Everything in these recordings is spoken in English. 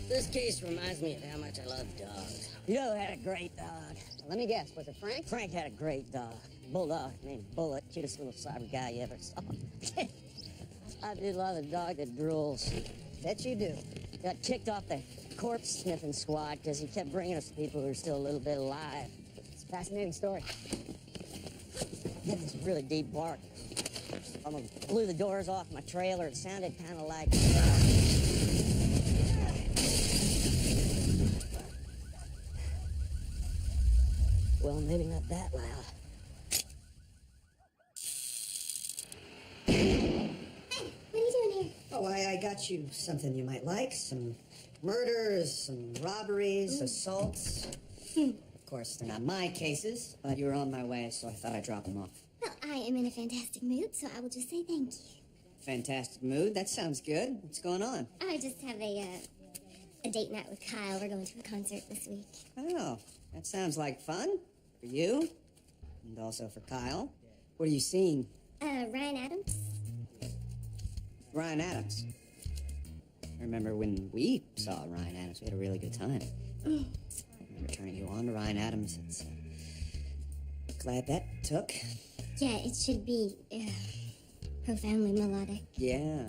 This case reminds me of how much I love dogs. You had a great dog. Let me guess, was it Frank? Frank had a great dog. Bulldog named Bullet. Cutest little cyber guy you ever saw. I did love a dog that drools. Bet you do. Got kicked off the corpse sniffing squad because he kept bringing us people who were still a little bit alive. It's a fascinating story. He had this really deep bark. Almost blew the doors off my trailer. It sounded kind of like... Well, maybe not that loud. Hey, what are you doing here? Oh, I got you something you might like. Some murders, some robberies, assaults. Of course, they're not my cases, but you were on my way, so I thought I'd drop them off. Well, I am in a fantastic mood, so I will just say thank you. Fantastic mood? That sounds good. What's going on? I just have a date night with Kyle. We're going to a concert this week. Oh, that sounds like fun. For you, and also for Kyle. What are you seeing? Ryan Adams. Ryan Adams. I remember when we saw Ryan Adams, we had a really good time. I remember turning you on to Ryan Adams. It's, glad that took. Yeah, it should be profoundly melodic. Yeah.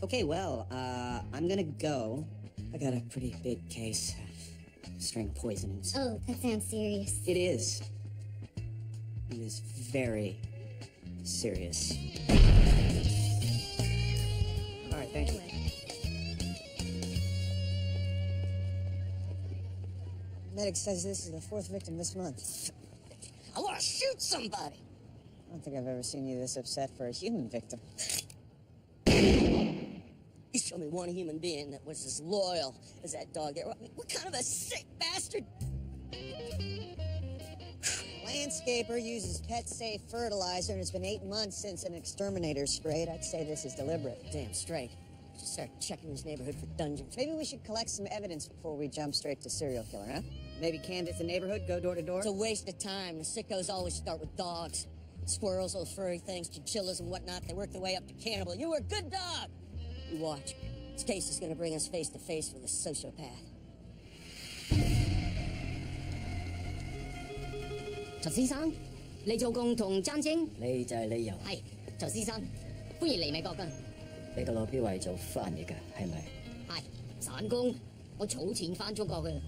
Okay, well, I'm gonna go. I got a pretty big case. String poisonings. Oh, that sounds serious. It is. It is very serious. All right, thank you. Medic says this is the 4th victim this month. I want to shoot somebody! I don't think I've ever seen you this upset for a human victim. You show me one human being that was as loyal as that dog there. What kind of a sick bastard? Landscaper uses pet-safe fertilizer, and it's been 8 months since an exterminator sprayed. I'd say this is deliberate. Damn straight. Just start checking this neighborhood for dungeons. Maybe we should collect some evidence before we jump straight to serial killer, huh? Maybe canvass the neighborhood, go door to door? It's a waste of time. The sickos always start with dogs. Squirrels, little furry things, chinchillas and whatnot. They work their way up to cannibal. You were a good dog! You watch. This case is gonna bring us face to face with a sociopath. 曹先生，你做共同爭證？你就係理由。係，曹先生，歡迎嚟美國㗎。你個老表係做翻譯嘅，係咪？係，散工，我儲錢翻中國嘅。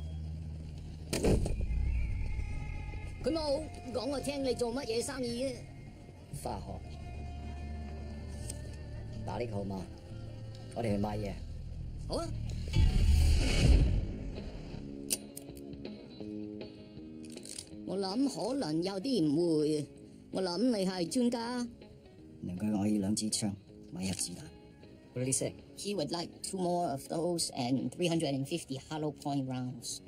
佢冇講我聽你做乜嘢生意嘅。化學。打呢個號碼，我哋去買嘢。好啊。我諗可能有啲誤會，我諗你係專家。能夠我要2支槍，買1子彈。What did he say? He would like 2 more of those and 350 hollow point rounds.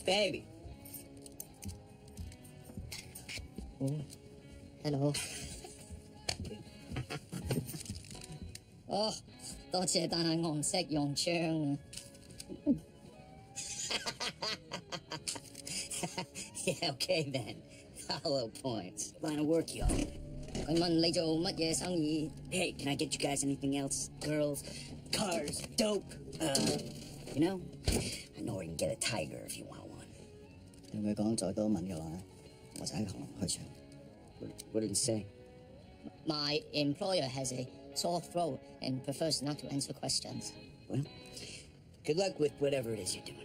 Baby. Oh, hello. 哦，多謝，但係我唔識用槍啊。Yeah, okay then. Hollow points. Line of work, y'all. 佢問你做乜嘢生意 Hey, can I get you guys anything else? Girls, cars, dope, you know? I know where you can get a tiger if you want one. 同佢講再多問嘅話，我就喺喉嚨開槍。What did he say? My employer has a sore throat and prefers not to answer questions. Well, good luck with whatever it is you're doing.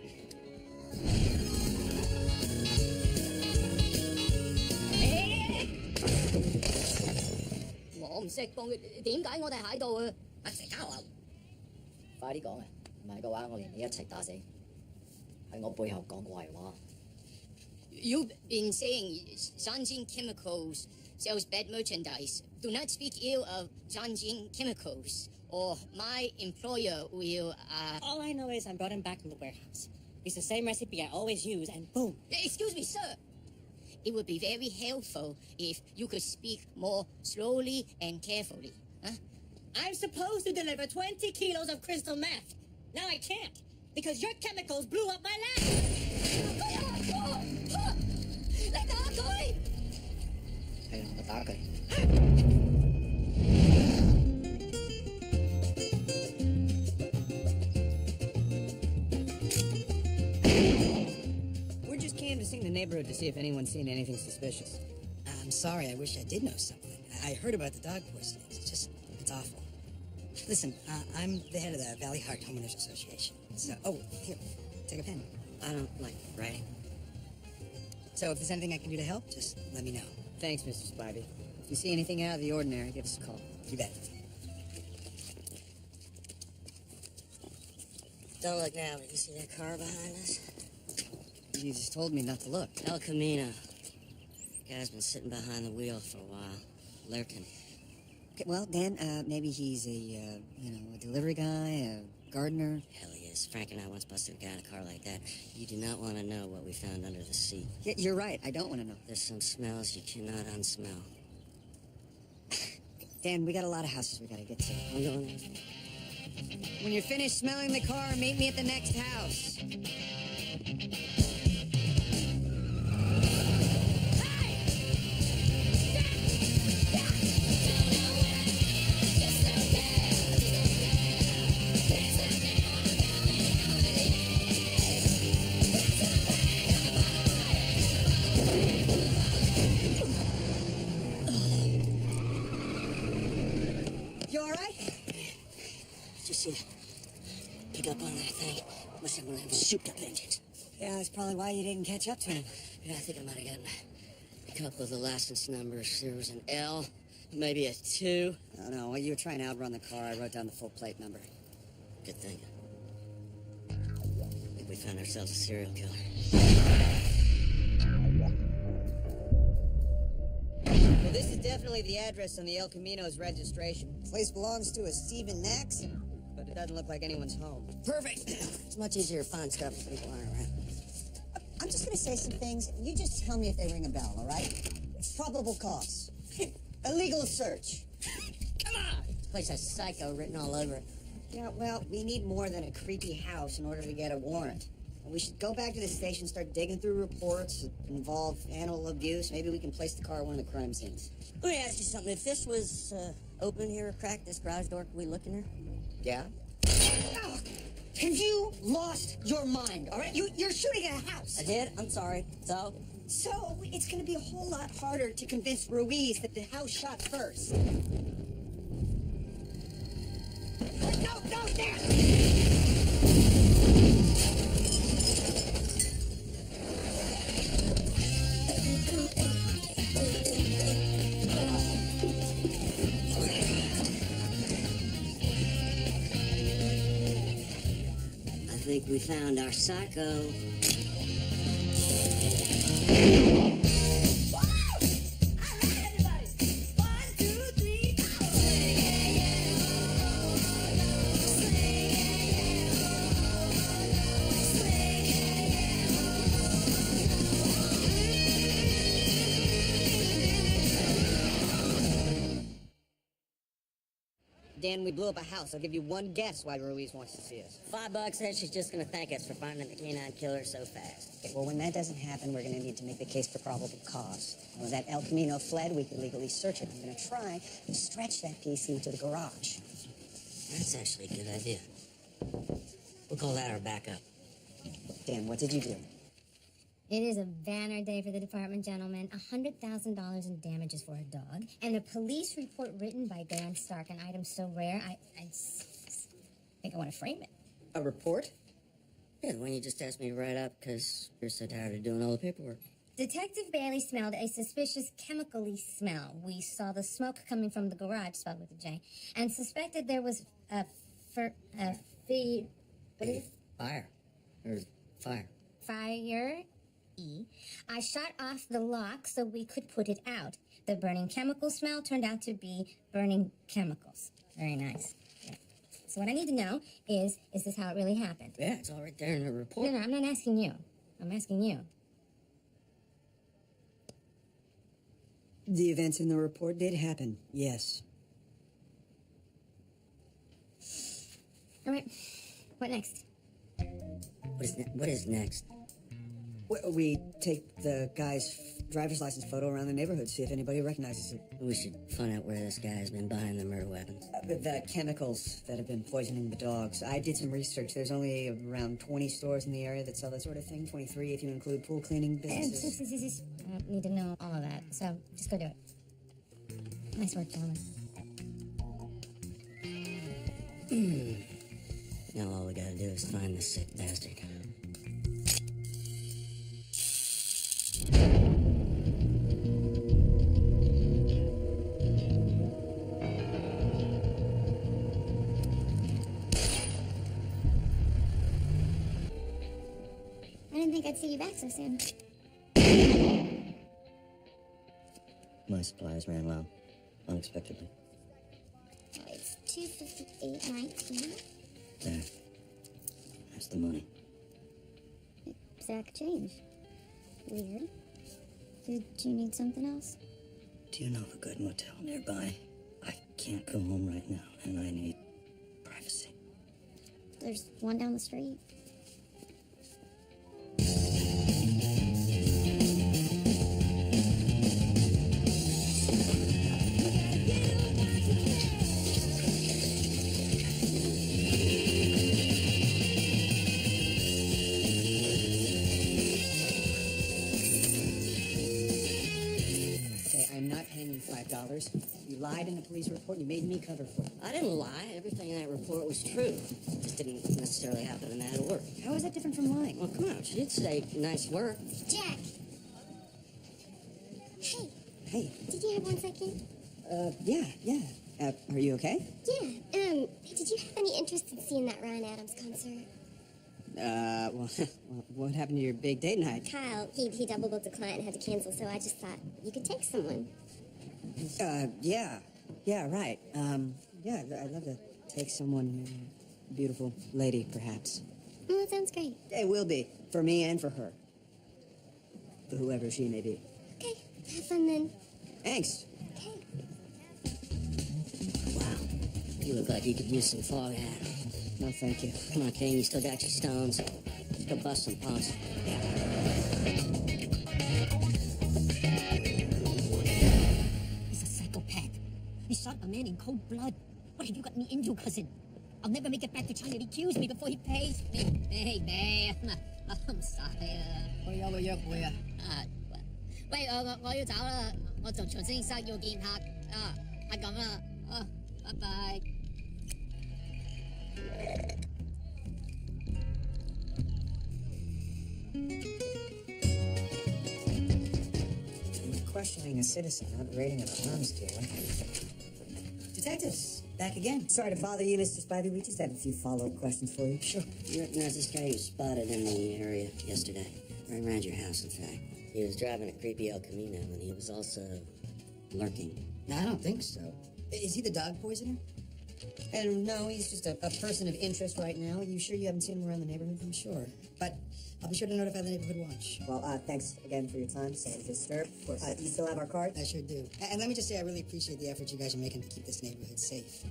我唔識幫佢，點解我哋喺度啊？一齊交流。快啲講啊！唔係嘅話，我連你一齊打死。喺我背後講壞話。You've been saying Zhanjin Chemicals sells bad merchandise. Do not speak ill of Zhanjin Chemicals, or my employer will, All I know is I brought him back from the warehouse. It's the same recipe I always use, and boom. Excuse me, sir. It would be very helpful if you could speak more slowly and carefully. Huh? I'm supposed to deliver 20 kilos of crystal meth. Now I can't, because your chemicals blew up my lab. 你打佢！係啊，我打佢。neighborhood to see if anyone's seen anything suspicious. I'm sorry, I wish I did know something. I heard about the dog poisoning. It's awful. Listen, I'm the head of the Valley Heart Homeowners Association. So, here, take a pen. I don't like writing. So if there's anything I can do to help, just let me know. Thanks, Mr. Spivey. If you see anything out of the ordinary, give us a call. You bet. Don't look now, but you see that car behind us? You just told me not to look. El Camino. Guy's been sitting behind the wheel for a while, lurking. Okay, well, Dan, maybe he's a delivery guy, a gardener. Hell he is. Frank and I once busted a guy in a car like that. You do not want to know what we found under the seat. Yeah, you're right. I don't want to know. There's some smells you cannot unsmell. Dan, we got a lot of houses we gotta get to. I'm going there. When you're finished smelling the car, meet me at the next house. You all right? Did you see that? Pick up on that thing. Must have one of them souped-up engines. Yeah, that's probably why you didn't catch up to him. Yeah, I think I might have gotten a couple of the license numbers. There was an L, maybe a 2. No, while you were trying to outrun the car, I wrote down the full plate number. Good thinking. I think we found ourselves a serial killer. Well, this is definitely the address on the El Camino's registration. Place belongs to a Stephen Nax, but it doesn't look like anyone's home. Perfect. It's much easier to find stuff if people aren't around. I'm just gonna say some things. You just tell me if they ring a bell, all right? Probable cause. Illegal search. Come on! This place has psycho written all over it. Yeah, well, we need more than a creepy house in order to get a warrant. We should go back to the station, start digging through reports that involve animal abuse. Maybe we can place the car at one of the crime scenes. Let me ask you something. If this was open here or cracked, this garage door, could we look in there? Yeah? Oh, have you lost your mind, all right? You're shooting at a house. I did? I'm sorry. So? So it's gonna be a whole lot harder to convince Ruiz that the house shot first. No, there! I think we found our psycho. Dan, we blew up a house. I'll give you one guess why Ruiz wants to see us. $5 said she's just gonna thank us for finding the canine killer so fast. Okay, well, when that doesn't happen, we're gonna need to make the case for probable cause. When that El Camino fled, we can legally search it. I'm gonna try to stretch that PC to the garage. That's actually a good idea. We'll call that our backup. Dan, what did you do? It is a banner day for the department, gentlemen. $100,000 in damages for a dog. And a police report written by Dan Stark, an item so rare, I think I want to frame it. A report? Yeah, the one you just asked me to write up because you're so tired of doing all the paperwork. Detective Bailey smelled a suspicious chemically smell. We saw the smoke coming from the garage, spelled with a J, and suspected there was what is it? Fire. Or fire. Fire. I shut off the lock so we could put it out. The burning chemical smell turned out to be burning chemicals. Very nice. Yeah. So what I need to know is this how it really happened? Yeah, it's all right there in the report. No, I'm not asking you. I'm asking you. The events in the report did happen, yes. All right. What next? What is next? We take the guy's driver's license photo around the neighborhood, see if anybody recognizes it. We should find out where this guy's been buying the murder weapons. The chemicals that have been poisoning the dogs. I did some research. There's only around 20 stores in the area that sell that sort of thing. 23 if you include pool cleaning businesses. I don't need to know all of that, so just go do it. Nice work, gentlemen. Now all we gotta do is find this sick bastard. I didn't think I'd see you back so soon. My supplies ran low, unexpectedly. It's 258.19. There. That's the money. Exact change. Weird. Did you need something else? Do you know of a good motel nearby? I can't go home right now, and I need privacy. There's one down the street. $5. You lied in the police report and you made me cover for it. I didn't lie. Everything in that report was true. Just didn't necessarily happen in that order. How is that different from lying? Well, come on. She did say nice work. Jack! Hey, Hey. did you have 1 second? Yeah. Are you okay? Yeah, did you have any interest in seeing that Ryan Adams concert? Well, what happened to your big date night? Kyle, he double booked a client and had to cancel, so I just thought you could take someone. Yeah, right. Yeah, I'd love to take someone, beautiful lady, perhaps. Oh, that sounds great. It will be, for me and for her. For whoever she may be. Okay, have fun then. Thanks. Okay. Wow. You look like you could use some fog hat. No, thank you. Come on, King. You still got your stones. Let's go bust some punks. He's a psychopath. He shot a man in cold blood. What have you got me into, cousin? I'll never make it back to China to accuse me before he pays me. Hey, man. I'm sorry. 我有個約會啊！喂，我要走啦，我仲長先生要見客係咁啦，拜拜。You're questioning a citizen, not raiding an arms dealer. Detectives, back again. Sorry to bother you, Mr. Spivey. We just have a few follow-up questions for you. Sure. You recognize this guy who was spotted in the area yesterday? Right around your house, in fact. He was driving a creepy El Camino, and he was also lurking. No, I don't think so. Is he the dog poisoner? And no, he's just a person of interest right now. You sure you haven't seen him around the neighborhood? I'm sure. But I'll be sure to notify the neighborhood watch. Well, thanks again for your time. Sorry to disturb. Of course. Do you still have our card? I sure do. And let me just say, I really appreciate the effort you guys are making to keep this neighborhood safe.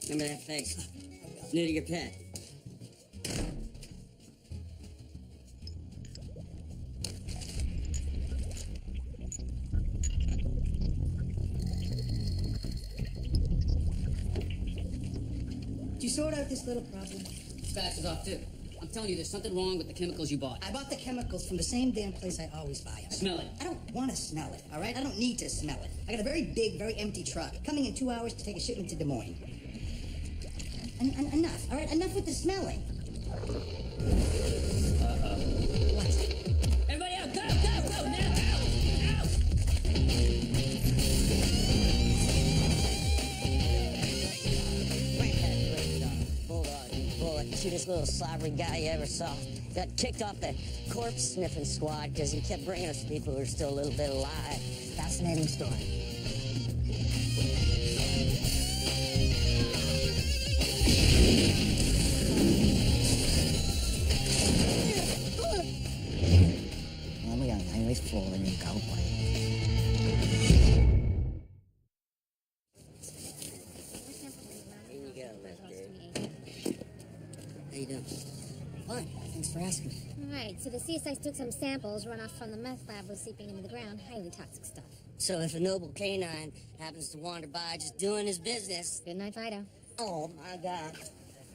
Remember that face? New to your pet. Did you sort out this little problem? Fast is off too. I'm telling you, there's something wrong with the chemicals you bought. I bought the chemicals from the same damn place I always buy them. Smell it. I don't want to smell it, all right? I don't need to smell it. I got a very big, very empty truck coming in 2 hours to take a shipment to Des Moines. Enough, all right? Enough with the smelling. What? Everybody out! Go! Go! Now! Out! Cutest little slobbery guy you ever saw. Got kicked off the corpse sniffing squad because he kept bringing us people who are still a little bit alive. Fascinating story. Here you go, Mister. How you doing? Fine. Thanks for asking. All right, so the CSIs took some samples, run off from the meth lab was seeping into the ground. Highly toxic stuff. So if a noble canine happens to wander by just doing his business... Good night, Fido. Oh, my God.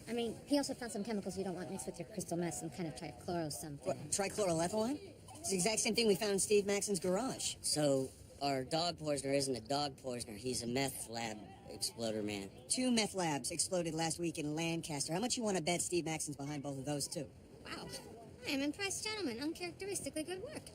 I mean, he also found some chemicals you don't want mixed with your crystal meth, some kind of trichloro something. What, trichloroethylene? It's the exact same thing we found in Steve Maxon's garage. So our dog poisoner isn't a dog poisoner. He's a meth lab exploder man. 2 meth labs exploded last week in Lancaster. How much you want to bet Steve Maxon's behind both of those, too? Wow. I am impressed, gentlemen. Uncharacteristically good work.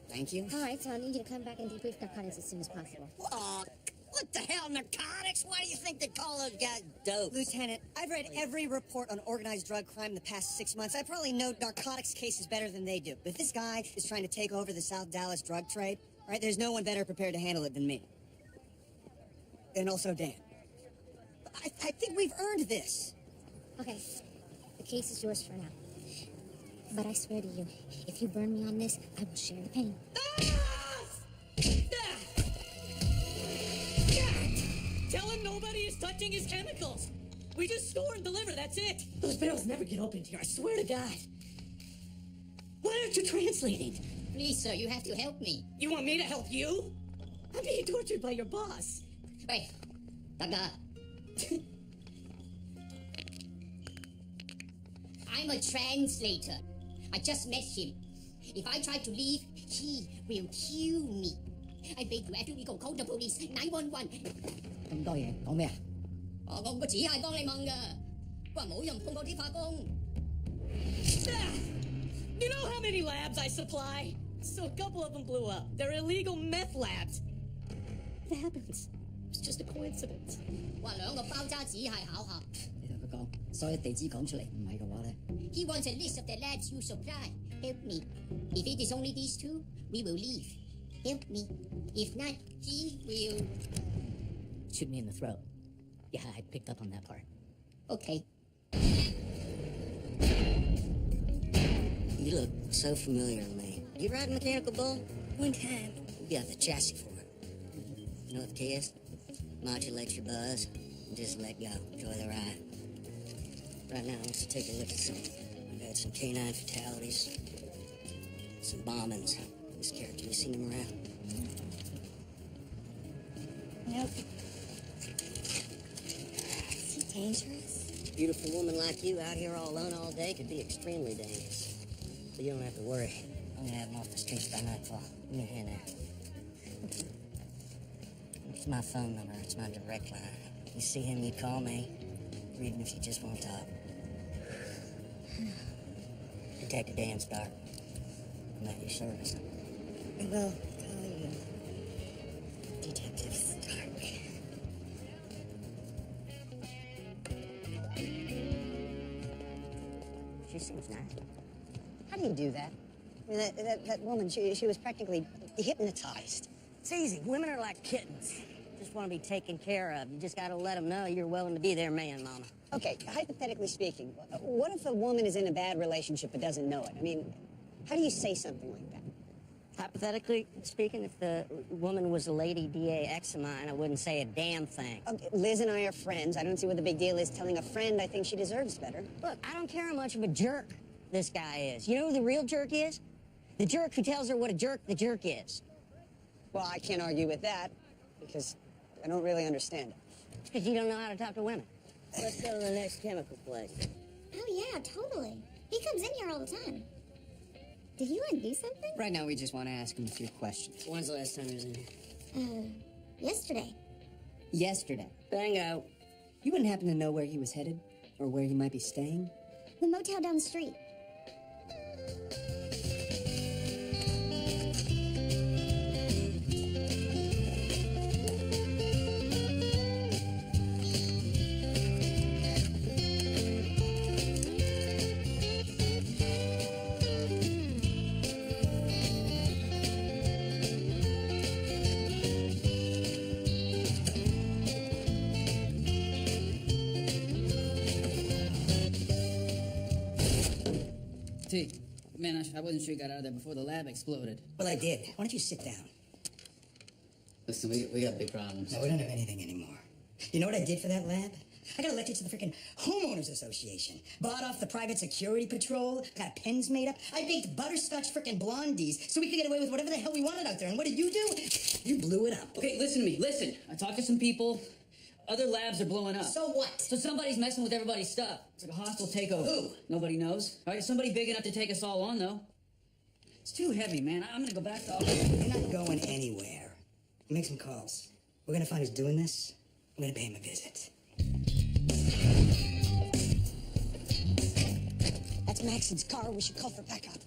Thank you. All right, so I need you to come back and debrief narcotics as soon as possible. Oh, what the hell, narcotics? Why do you think they call those guys dope? Lieutenant, I've read every report on organized drug crime in the past 6 months. I probably know narcotics cases better than they do. But if this guy is trying to take over the South Dallas drug trade, right, there's no one better prepared to handle it than me. And also Dan. I think we've earned this. Okay, the case is yours for now. But I swear to you, if you burn me on this, I will share the pain. Tell him nobody is touching his chemicals. We just store and deliver, that's it. Those barrels never get opened here, I swear to God. Why aren't you translating? Please, sir, you have to help me. You want me to help you? I'm being tortured by your boss. Wait, Daga. I'm a translator. I just met him. If I try to leave, he will kill me. I beg you, after we go call the police, 911. 咁多嘢講咩啊？我個只係幫你問㗎，我話冇人碰過啲化工。You know how many labs I supply? So a couple of them blew up. They're illegal meth labs. It happens. It's just a coincidence. 話兩個包渣只係巧合。你同佢講，所有地址講出嚟，唔係嘅話咧， He wants a list of the labs you supply. Help me. If it is only these 2, we will leave. Help me. If not, he will... shoot me in the throat. Yeah, I picked up on that part. Okay. You look so familiar to me. You ride a mechanical bull? One time. You got the chassis for it. You know what the key is? Modulate your buzz and just let go. Enjoy the ride. Right now, let's take a look at some. We've had some canine fatalities, some bombings. This character, you seen him around? Nope. Is he dangerous? A beautiful woman like you out here all alone all day could be extremely dangerous. But you don't have to worry. I'm gonna have him off the streets by nightfall. Give me a hand there. It's my phone number. It's my direct line. You see him, you call me, or even if you just want to talk. Detective Dan Stark. I'm at your service. I will call you Detective Stark. She seems nice. How do you do that? I mean, that woman, she was practically hypnotized. It's easy. Women are like kittens. Just want to be taken care of. You just got to let them know you're willing to be their man, Mama. Okay, hypothetically speaking, what if a woman is in a bad relationship but doesn't know it? I mean, how do you say something like that? Hypothetically speaking, if the woman was a lady DA ex of mine, I wouldn't say a damn thing. Okay, Liz and I are friends. I don't see what the big deal is telling a friend I think she deserves better. Look, I don't care how much of a jerk this guy is. You know who the real jerk is? The jerk who tells her what a jerk the jerk is. Well, I can't argue with that because I don't really understand it. It's because you don't know how to talk to women. Let's go to the next chemical place. Oh, yeah, totally. He comes in here all the time. Did you want to do something? Right now, we just want to ask him a few questions. When's the last time he was in here? Yesterday. Yesterday. Bingo. You wouldn't happen to know where he was headed? Or where he might be staying? The motel down the street. T, man, I wasn't sure you got out of there before the lab exploded. Well, I did. Why don't you sit down? Listen, we got big problems. No, we don't have anything anymore. You know what I did for that lab? I got elected to the freaking homeowners association. Bought off the private security patrol. Got pens made up. I baked butterscotch freaking blondies so we could get away with whatever the hell we wanted out there. And what did you do? You blew it up. Okay, listen to me. Listen. I talked to some people. Other labs are blowing up. So what? So somebody's messing with everybody's stuff. It's like a hostile takeover. Who? Nobody knows. All right, somebody big enough to take us all on, though. It's too heavy, man. I'm gonna go back to office. You're not going anywhere. Make some calls. We're gonna find who's doing this. I'm gonna pay him a visit. That's Maxon's car. We should call for backup.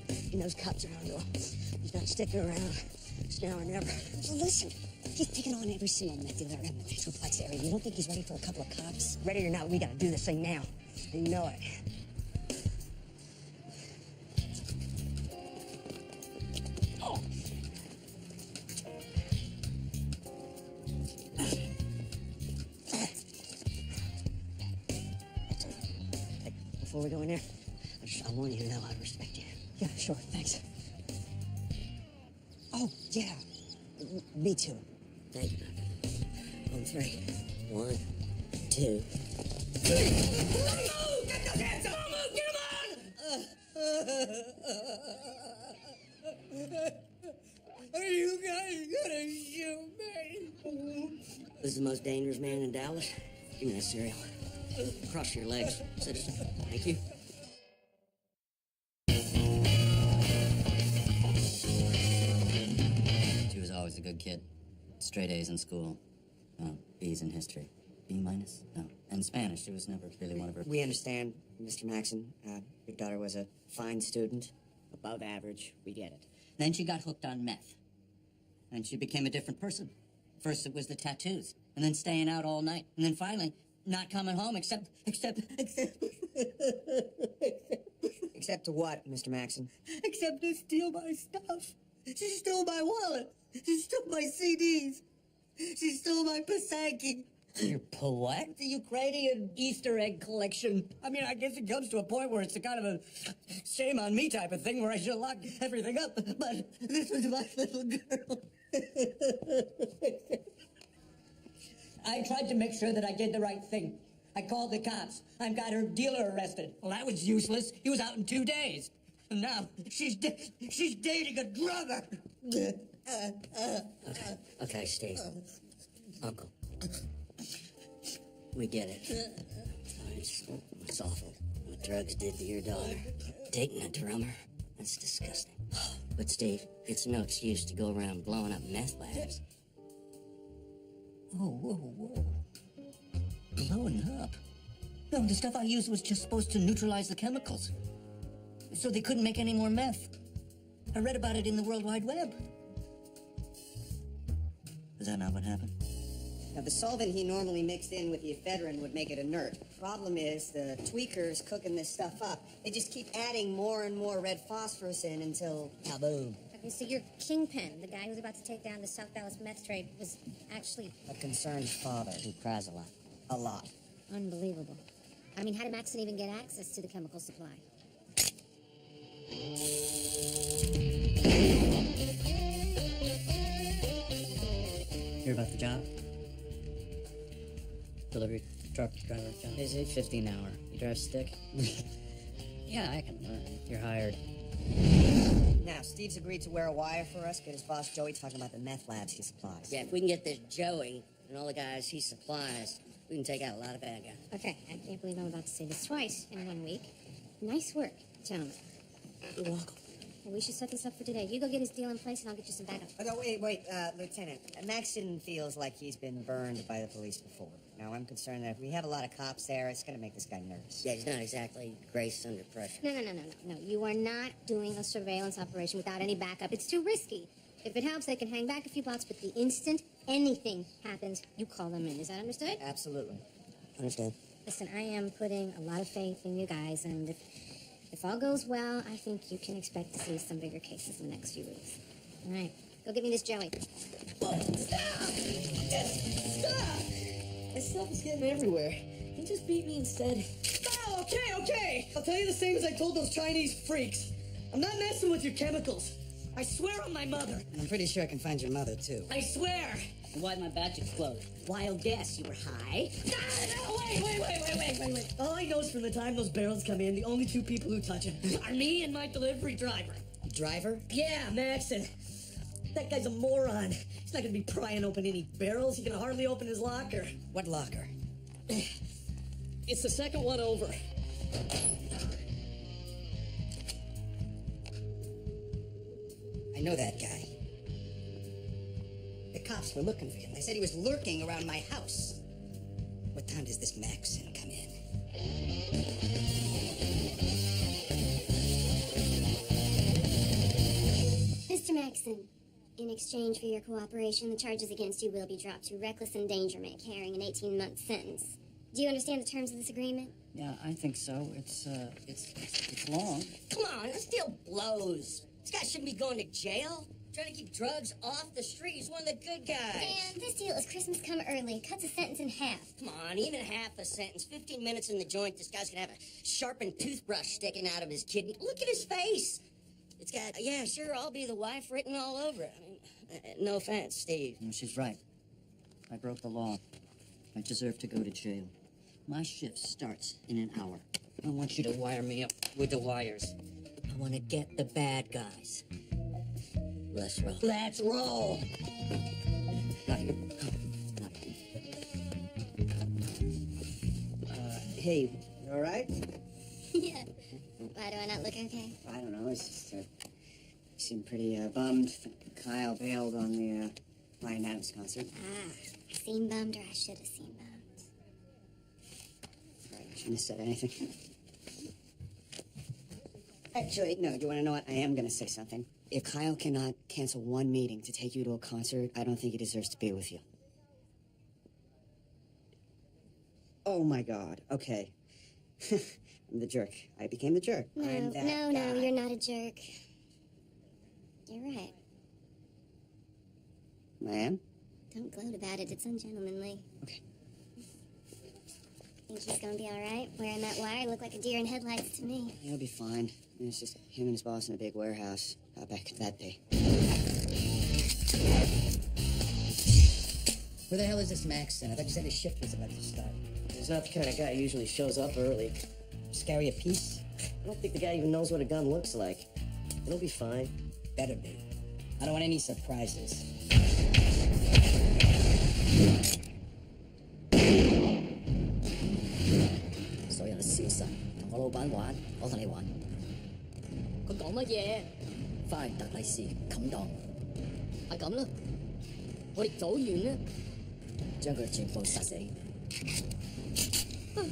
He knows cops are on to him. He's not sticking around. It's now or never. Well, listen, he's taking on every single meth dealer in the Metroplex area. You don't think he's ready for a couple of cops? Ready or not, we gotta do this thing now. You know it. Oh. Hey, before we go in there, I want you to know I respect you. Yeah, sure, thanks. Oh, yeah. Me too. Thank you. On three. 1, 2. Get those hands up! Are you guys gonna shoot me? This is the most dangerous man in Dallas. Give me that cereal. Cross your legs, citizen. Thank you. She was always a good kid. Straight A's in school. B's in history. B minus? No. And Spanish. She was never really one of her... We understand, Mr. Maxon. Your daughter was a fine student. Above average. We get it. Then she got hooked on meth. And she became a different person. First it was the tattoos. And then staying out all night. And then finally, not coming home except... Except to what, Mr. Maxon? Except to steal my stuff. She stole my wallet. She stole my CDs. She stole my Pasaki. Your what? The Ukrainian Easter egg collection. I mean, I guess it comes to a point where it's a kind of a shame on me type of thing where I should lock everything up, but this was my little girl. I tried to make sure that I did the right thing. I called the cops. I've got her dealer arrested. Well, that was useless. He was out in 2 days. And now she's dating a drummer. Okay, Steve. Uncle. We get it. It's awful what drugs did to your daughter. Dating a drummer? That's disgusting. But, Steve, it's no excuse to go around blowing up meth labs. Whoa. Blowing up? No, the stuff I used was just supposed to neutralize the chemicals. So they couldn't make any more meth. I read about it in the World Wide Web. Is that not what happened? Now, the solvent he normally mixed in with the ephedrine would make it inert. Problem is, the tweakers cooking this stuff up, they just keep adding more and more red phosphorus in until kaboom. Okay, so your kingpin, the guy who was about to take down the South Dallas meth trade, was actually A concerned father. He cries a lot. A lot. unbelievable. I mean, how did Maxon even get access to the chemical supply? Hear about the job? Delivery truck driver job. Is it 15 hour? You drive stick? Yeah, I can learn. You're hired. Now, Steve's agreed to wear a wire for us, get his boss Joey talking about the meth labs he supplies. Yeah, if we can get this Joey and all the guys he supplies, we can take out a lot of bad guys. Okay, I can't believe I'm about to say this twice in 1 week. Nice work, gentlemen. You're welcome. Well, we should set this up for today. You go get his deal in place, and I'll get you some backup. Oh, no, wait, Lieutenant. Maxon feels like he's been burned by the police before. Now, I'm concerned that if we have a lot of cops there, it's going to make this guy nervous. Yeah, he's not exactly grace under pressure. No. You are not doing a surveillance operation without any backup. It's too risky. If it helps, they can hang back a few blocks, but the instant anything happens, you call them in. Is that understood? Absolutely. Understand? Listen, I am putting a lot of faith in you guys, and if all goes well, I think you can expect to see some bigger cases in the next few weeks. All right, go get me this Joey. Whoa, stop! Stop! This stuff is getting everywhere. He just beat me instead. Oh, okay. I'll tell you the same as I told those Chinese freaks. I'm not messing with your chemicals. I swear on my mother. And I'm pretty sure I can find your mother, too. I swear. Why'd my batch explode? Wild guess, you were high. No, wait. All I know is from the time those barrels come in, the only two people who touch it are me and my delivery driver. Driver? Yeah, Max, and that guy's a moron. He's not gonna be prying open any barrels. He can hardly open his locker. What locker? It's the second one over. I know that guy. The cops were looking for him. They said he was lurking around my house. What time does this Maxon come in? Mr. Maxon, in exchange for your cooperation, the charges against you will be dropped to reckless endangerment, carrying an 18-month sentence. Do you understand the terms of this agreement? Yeah, I think so. It's long. Come on, this deal blows. This guy shouldn't be going to jail. Trying to keep drugs off the street. He's one of the good guys. Dan, this deal is Christmas come early. It cuts a sentence in half. Come on, even half a sentence. 15 minutes in the joint, this guy's gonna have a sharpened toothbrush sticking out of his kidney. Look at his face. It's got, yeah, sure, I'll be the wife written all over it. I mean, no offense, Steve. She's right. I broke the law. I deserve to go to jail. My shift starts in an hour. I want you to wire me up with the wires. I want to get the bad guys. Let's roll. Let's roll. Not here. Not here. Hey, you all right? Yeah. Why do I not look okay? I don't know. It's just, you seem pretty bummed. Kyle bailed on the Ryan Adams concert. I seen bummed, or I should have seen bummed. I shouldn't have said anything. Actually, no, do you want to know what? I am going to say something. If Kyle cannot cancel one meeting to take you to a concert, I don't think he deserves to be with you. Oh, my God. Okay. I'm the jerk. I became the jerk. No, I'm that no, guy. you're not a jerk. You're right. I am? Don't gloat about it. It's ungentlemanly. Okay. Think he's gonna be all right? Wearing that wire look like a deer in headlights to me. He'll be fine. It's just him and his boss in a big warehouse. How bad could that be? Where the hell is this Maxon? I thought you said his shift was about to start. He's not the kind of guy who usually shows up early. Scary a piece? I don't think the guy even knows what a gun looks like. It'll be fine. Better be. I don't want any surprises. So 有消失，同我老闆玩，我同你玩。佢講乜嘢？翻去特利是冚檔，係咁啦，我哋組完啦。將佢全部殺死。我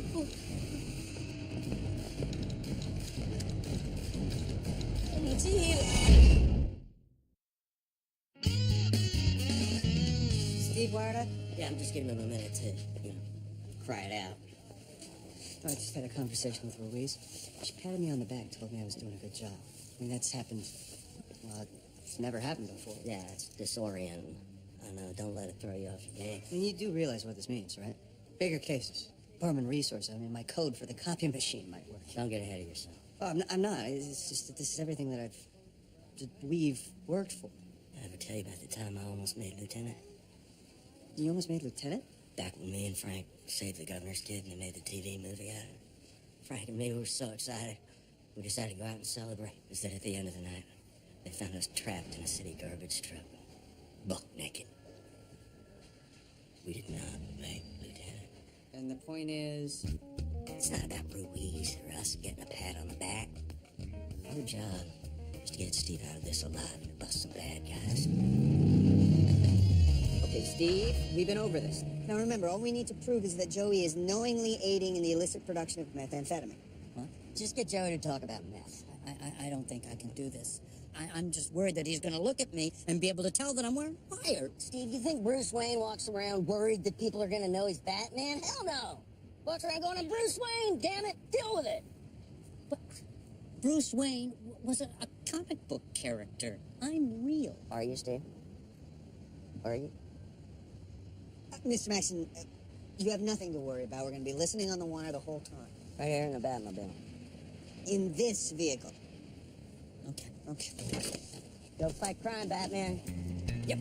唔知。Steve wired up? Yeah, I'm just giving him a minute to, cry it out. I just had a conversation with Ruiz. She patted me on the back, told me I was doing a good job. I mean, that's happened, well, it's never happened before. Yeah, it's disorienting. I know, don't let it throw you off your game. I mean, you do realize what this means, right? Bigger cases. Department resources. I mean, my code for the copy machine might work. Don't get ahead of yourself. Oh, I'm not. It's just that this is everything that we've worked for. I ever tell you about the time I almost made lieutenant? You almost made lieutenant? Back when me and Frank saved the governor's kid and they made the TV movie out of it. Frank and me were so excited, we decided to go out and celebrate. Instead, at the end of the night, they found us trapped in a city garbage truck, buck naked. We did not make lieutenant. And the point is... It's not about Ruiz or us getting a pat on the back. Our job is to get Steve out of this alive and bust some bad guys. Okay, Steve, we've been over this. Now remember, all we need to prove is that Joey is knowingly aiding in the illicit production of methamphetamine. What? Just get Joey to talk about meth. I don't think I can do this. I'm just worried that he's going to look at me and be able to tell that I'm wearing wire. Steve, you think Bruce Wayne walks around worried that people are going to know he's Batman? Hell no! Walks around going, I'm Bruce Wayne, damn it, deal with it! But Bruce Wayne was a comic book character. I'm real. Are you, Steve? Are you? Mr. Maxon, you have nothing to worry about. We're going to be listening on the wire the whole time. Right here in the Batmobile. In this vehicle. Okay. Okay. Go fight crime, Batman. Yep.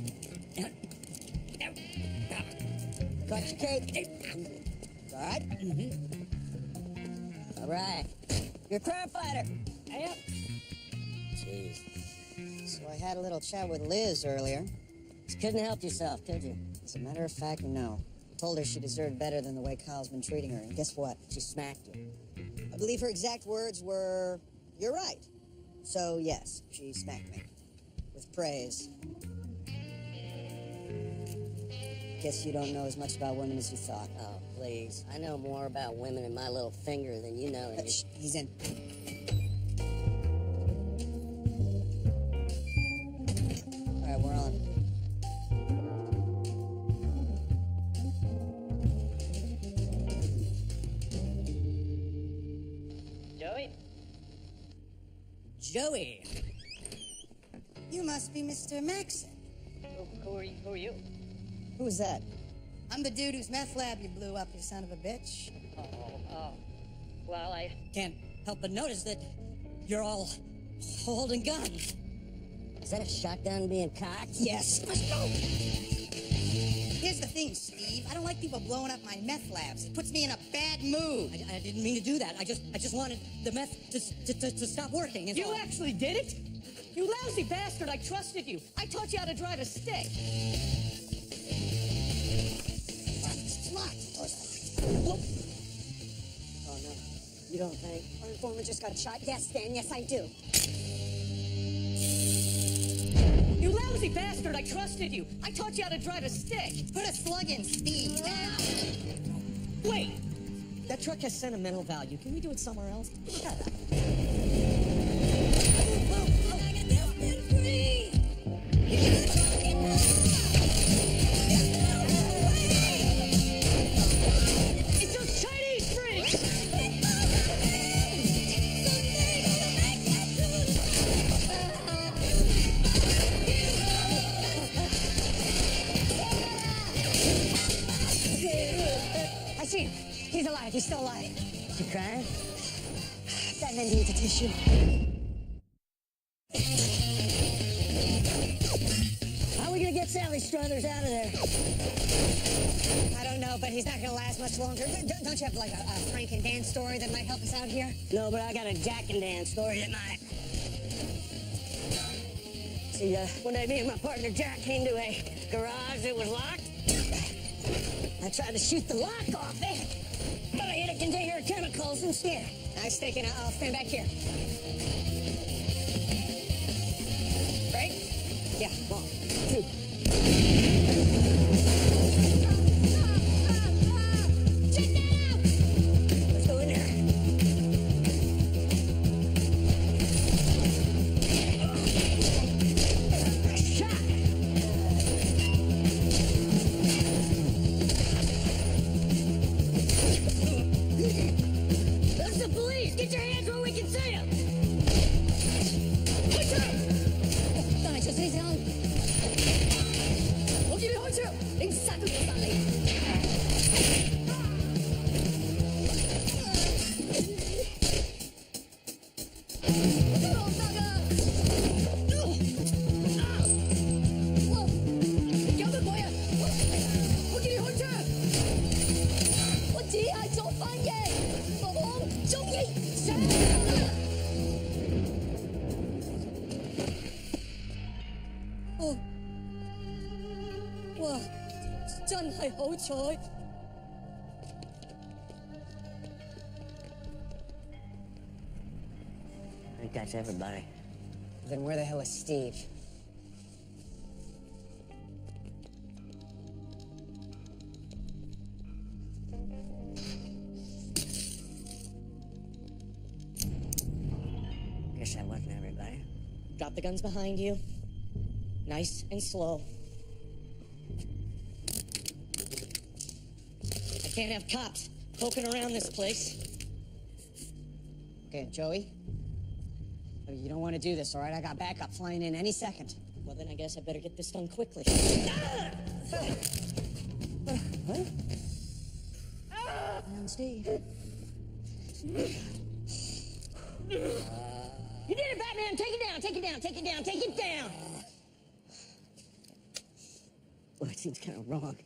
Got your cake. All right? All right. You're a crime fighter. Yep. Jeez. So I had a little chat with Liz earlier. You couldn't have helped yourself, could you? As a matter of fact, no. I told her she deserved better than the way Kyle's been treating her, and guess what? She smacked you. I believe her exact words were, "You're right." So, yes, she smacked me. With praise. Guess you don't know as much about women as you thought. Oh, please. I know more about women and my little finger than you know. Shh, he's in. All right, we're on. Joey. You must be Mr. Maxon. Who are you? Who was that? I'm the dude whose meth lab you blew up, you son of a bitch. Oh. Well, I can't help but notice that you're all holding guns. Is that a shotgun being cocked? Yes. Let's go. Here's the thing, Steve. I don't like people blowing up my meth labs. It puts me in a bad mood. I didn't mean to do that. I just wanted the meth to stop working. You actually did it? You lousy bastard, I trusted you. I taught you how to drive a stick. Oh, no. You don't think? Our informant just got shot. Yes, Dan, yes, I do. You lousy bastard, I trusted you. I taught you how to drive a stick. Put a slug in, Steve. Wait. That truck has sentimental value. Can we do it somewhere else? Shut up. It's those Chinese freaks! I see him. He's alive. He's still alive. You crying? That man needs a tissue. How are we gonna get Sally Struthers out of there? I don't know, but he's not gonna last much longer. Don't you have like a Frank and Dan story that might help us out here? No, but I got a Jack and Dan story that might. See, one day me and my partner Jack came to a garage that was locked. I tried to shoot the lock off it, but I hit a container of chemicals instead. Nice taking. I'll stand back here. Right? Yeah, 1, 2. Check that out! Let's go in there. Shot! That's the police! Get your hands where we can see them! What's up? Wow, 真係好彩。I think that's everybody. Then where the hell is Steve? Guess that wasn't everybody. Drop the guns behind you. Nice and slow. I can't have cops poking around this place. Okay, Joey. You don't want to do this, all right? I got backup flying in any second. Well, then I guess I better get this done quickly. What? And Steve. You did it, Batman! Take it down, take it down, take it down, take it down! Well, it seems kind of wrong.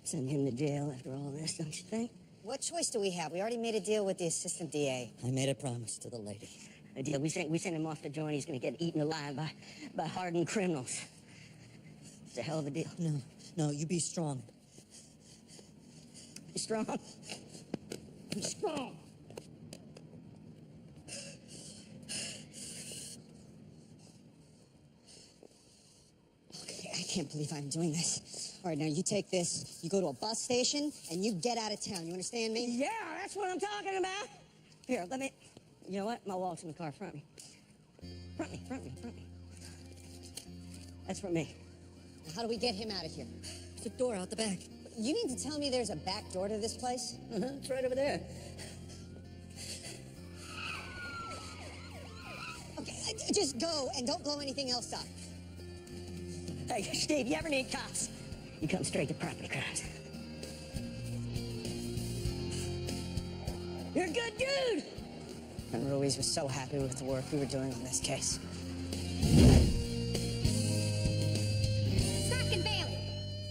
Send him to jail after all this, don't you think? What choice do we have? We already made a deal with the assistant DA. I made a promise to the lady. A deal. We send him off to joint. He's going to get eaten alive by hardened criminals. It's a hell of a deal. No, you be strong. Be strong. Be strong. Okay, I can't believe I'm doing this. All right, now you take this, you go to a bus station, and you get out of town. You understand me? Yeah, that's what I'm talking about. Here, let me... You know what? My wallet's in the car. Front me. Front me. That's for me. Now, how do we get him out of here? There's a door out the back. You mean to tell me there's a back door to this place? It's right over there. Okay, just go and don't blow anything else up. Hey, Steve, you ever need cops? You come straight to property crimes. You're a good dude! And Ruiz was so happy with the work we were doing on this case. Stock and Bailey.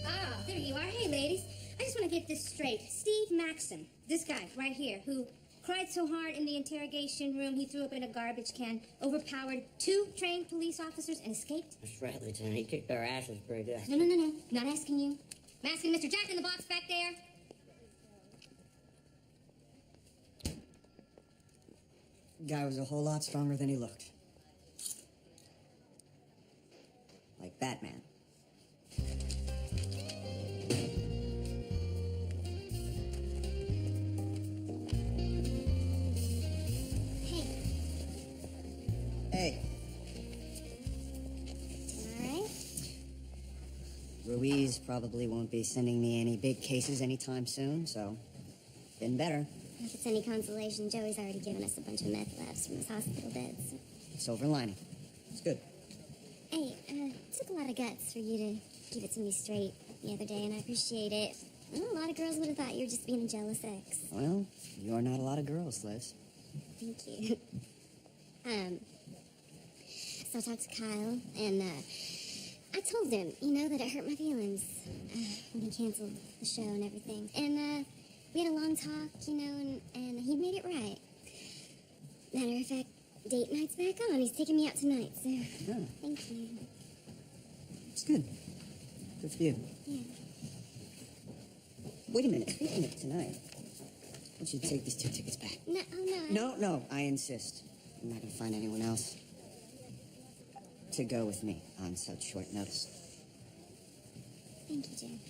Ah, there you are. Hey, ladies. I just want to get this straight. Steve Maxson, this guy right here, who cried so hard in the interrogation room he threw up in a garbage can, overpowered 2 trained police officers, and escaped? That's right, Lieutenant. He kicked our asses pretty good. No. Not asking you. I'm asking Mr. Jack in the Box back there. Guy was a whole lot stronger than he looked. Like Batman. Hey. All right. Ruiz probably won't be sending me any big cases anytime soon, so been better. If it's any consolation, Joey's already given us a bunch of meth labs from his hospital beds. Silver lining. It's good. Hey, it took a lot of guts for you to give it to me straight the other day, and I appreciate it. Well, a lot of girls would have thought you were just being a jealous ex. Well, you're not a lot of girls, Liz. Thank you. So I talked to Kyle, and I told him, that it hurt my feelings when he canceled the show and everything. And we had a long talk, and he made it right. Matter of fact, date night's back on. He's taking me out tonight, so thank you. It's good. Good for you. Yeah. Wait a minute, tonight. I want you to take these 2 tickets back. No, no. No, I insist. I'm not gonna find anyone else to go with me on such short notice. Thank you, Jim.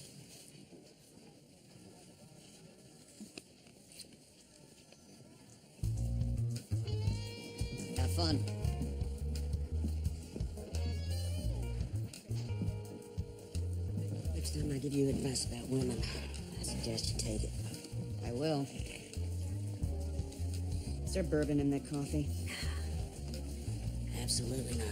Have fun. Next time I give you advice about women, I suggest you take it. I will. Is there bourbon in that coffee? Absolutely not.